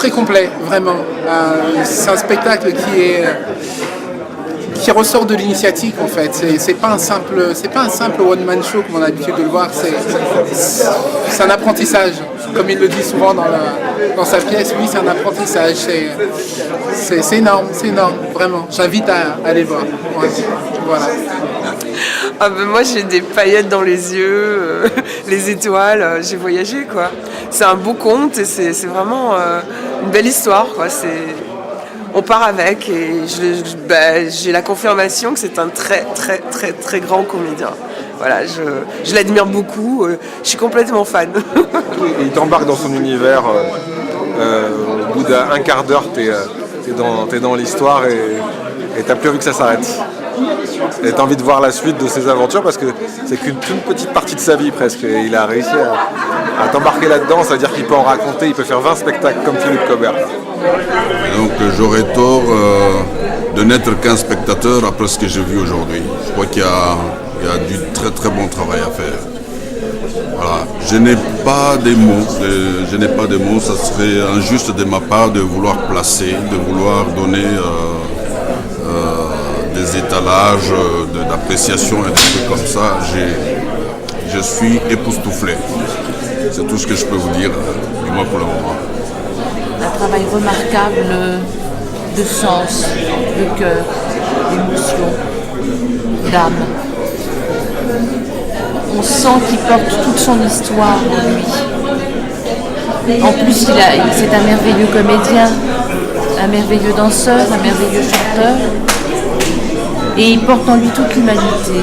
très complet, vraiment. C'est un spectacle qui ressort de l'initiatique en fait. C'est pas un simple one-man show comme on a l'habitude de le voir. C'est un apprentissage, comme il le dit souvent dans sa pièce. Oui, c'est un apprentissage. C'est énorme, vraiment. J'invite à aller voir. Ouais, voilà. Ah ben moi j'ai des paillettes dans les yeux, les étoiles, j'ai voyagé quoi. C'est un beau conte et c'est vraiment une belle histoire quoi. On part avec et j'ai la confirmation que c'est un très grand comédien. Voilà, je l'admire beaucoup, je suis complètement fan. Il t'embarque dans son univers, au bout d'un quart d'heure t'es dans l'histoire et t'as plus envie que ça s'arrête. Et t'as envie de voir la suite de ses aventures parce que c'est qu'une toute petite partie de sa vie presque. Et il a réussi à t'embarquer là-dedans, ça veut dire qu'il peut en raconter, il peut faire 20 spectacles comme Philippe Cobert. Et donc j'aurais tort de n'être qu'un spectateur après ce que j'ai vu aujourd'hui. Je crois qu'il y a du très bon travail à faire. Voilà. Je n'ai pas des mots, ça serait injuste de ma part de vouloir placer, de vouloir donner des étalages d'appréciation et des trucs comme ça. Je suis époustouflé. C'est tout ce que je peux vous dire, du moins pour le moment. Un travail remarquable de sens, de cœur, d'émotion, d'âme. On sent qu'il porte toute son histoire en lui. En plus, c'est un merveilleux comédien, un merveilleux danseur, un merveilleux chanteur. Et il porte en lui toute l'humanité.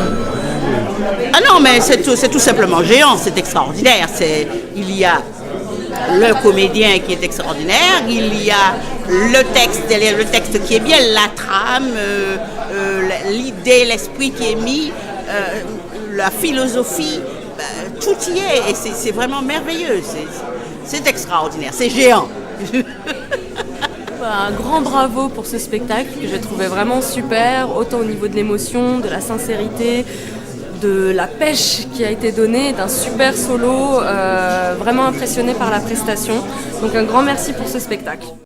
Ah non, mais c'est tout simplement géant, c'est extraordinaire. Il y a le comédien qui est extraordinaire, il y a le texte qui est bien, la trame, l'idée, l'esprit qui est mis, la philosophie, tout y est et c'est vraiment merveilleux, c'est extraordinaire, c'est géant. Un grand bravo pour ce spectacle que j'ai trouvé vraiment super, autant au niveau de l'émotion, de la sincérité, de la pêche qui a été donnée, d'un super solo, vraiment impressionné par la prestation. Donc un grand merci pour ce spectacle.